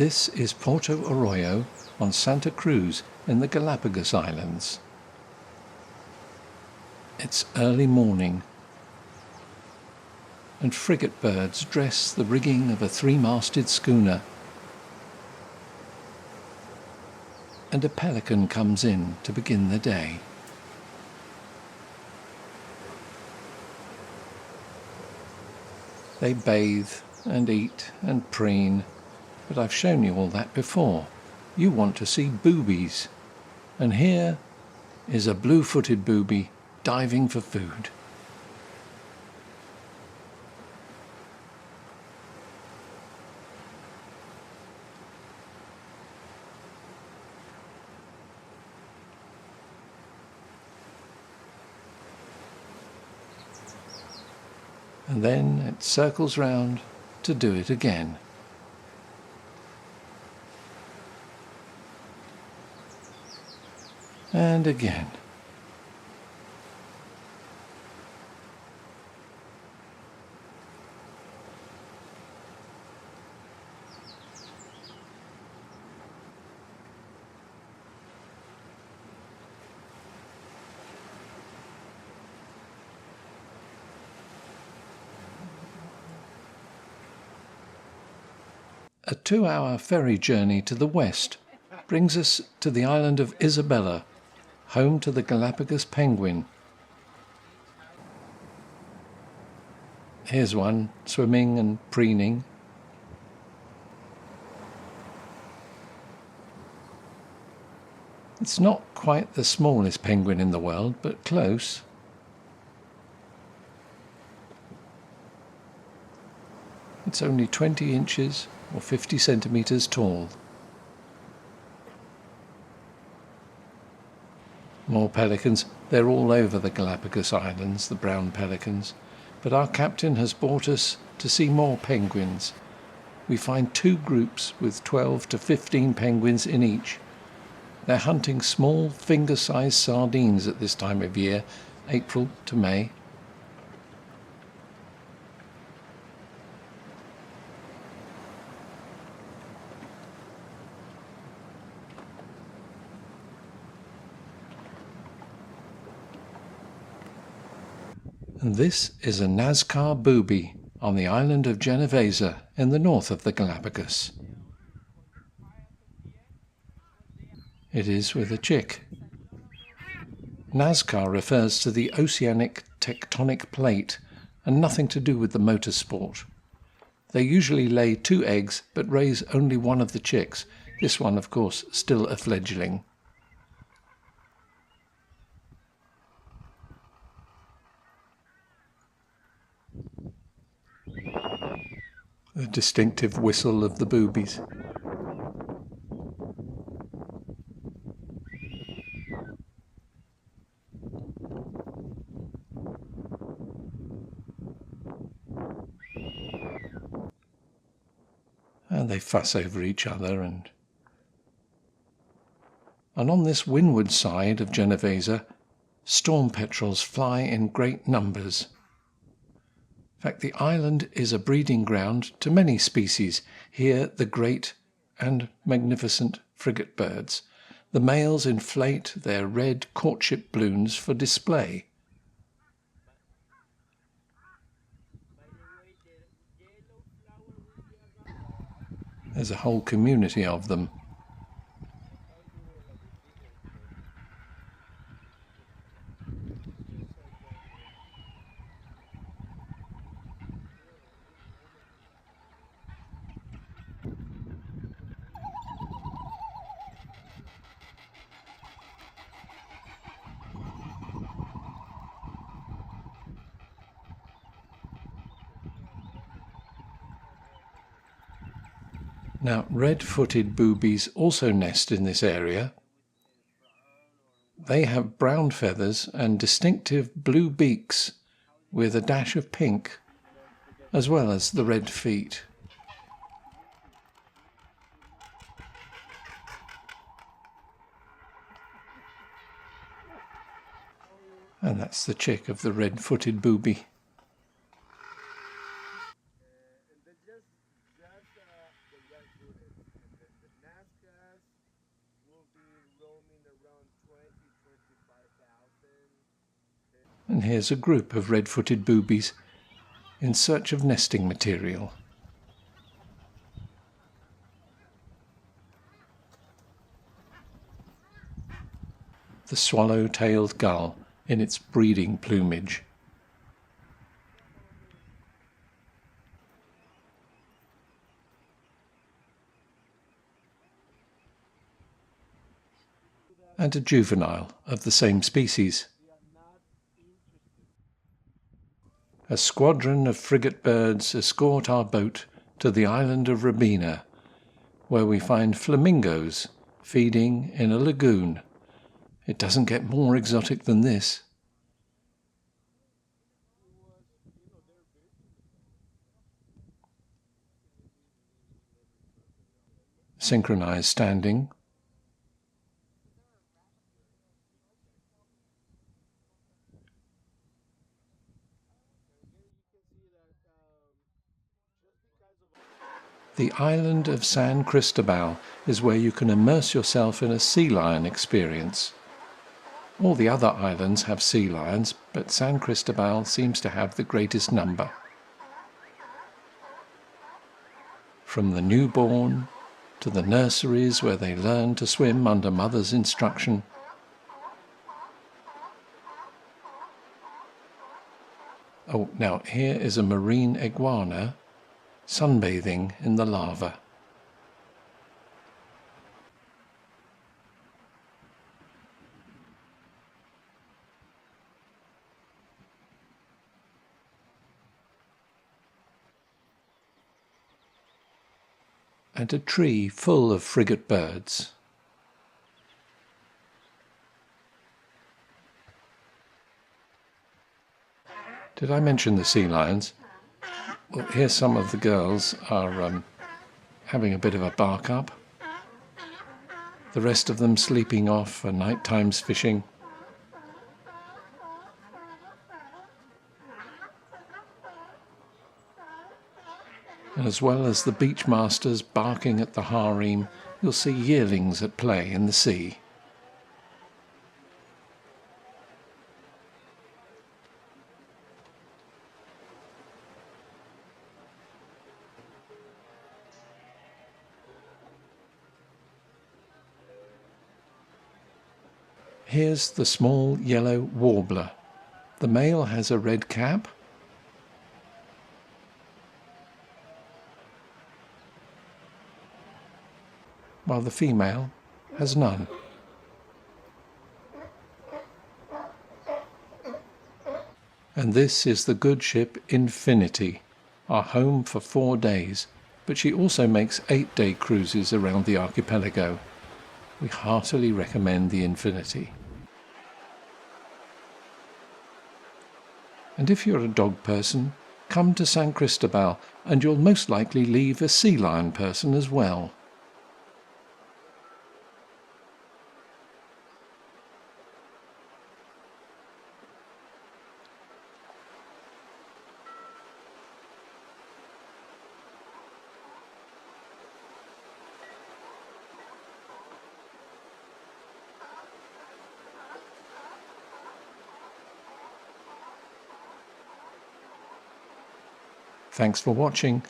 This is Porto Arroyo on Santa Cruz in the Galapagos Islands. It's early morning, and frigate birds dress the rigging of a three-masted schooner. And a pelican comes in to begin the day. They bathe and eat and preen, but I've shown you all that before. You want to see boobies, and here is a blue-footed booby diving for food. And then it circles round to do it again. And again. A 2-hour ferry journey to the west brings us to the island of Isabela, home to the Galapagos penguin. Here's one swimming and preening. It's not quite the smallest penguin in the world, but close. It's only 20 inches or 50 centimetres tall. More pelicans. They're all over the Galapagos Islands, the brown pelicans. But our captain has brought us to see more penguins. We find 2 groups with 12 to 15 penguins in each. They're hunting small finger-sized sardines at this time of year, April to May. And this is a Nazca booby on the island of Genovesa in the north of the Galapagos. It is with a chick. Nazca refers to the oceanic tectonic plate and nothing to do with the motorsport. They usually lay 2 eggs but raise only one of the chicks, this one of course still a fledgling. The distinctive whistle of the boobies. And they fuss over each other and on this windward side of Genovesa, storm petrels fly in great numbers. In fact, the island is a breeding ground to many species. Here the great and magnificent frigate birds. The males inflate their red courtship balloons for display. There's a whole community of them. Now, red-footed boobies also nest in this area. They have brown feathers and distinctive blue beaks with a dash of pink, as well as the red feet. And that's the chick of the red-footed booby. Nazcas will be roaming around 25,000. And here's a group of red-footed boobies in search of nesting material. The swallow-tailed gull in its breeding plumage. And a juvenile of the same species. A squadron of frigate birds escort our boat to the island of Rabina, where we find flamingos feeding in a lagoon. It doesn't get more exotic than this. Synchronized standing. The island of San Cristobal is where you can immerse yourself in a sea lion experience. All the other islands have sea lions, but San Cristobal seems to have the greatest number. From the newborn to the nurseries where they learn to swim under mother's instruction, oh, now here is a marine iguana sunbathing in the lava. And a tree full of frigate birds. Did I mention the sea lions? Well, here some of the girls are having a bit of a bark up. The rest of them sleeping off for night time's fishing. And as well as the beach masters barking at the harem, you'll see yearlings at play in the sea. Here's the small yellow warbler. The male has a red cap, while the female has none. And this is the good ship Infinity, our home for 4 days, but she also makes 8-day cruises around the archipelago. We heartily recommend the Infinity. And if you're a dog person, come to San Cristobal and you'll most likely leave a sea lion person as well. Thanks for watching.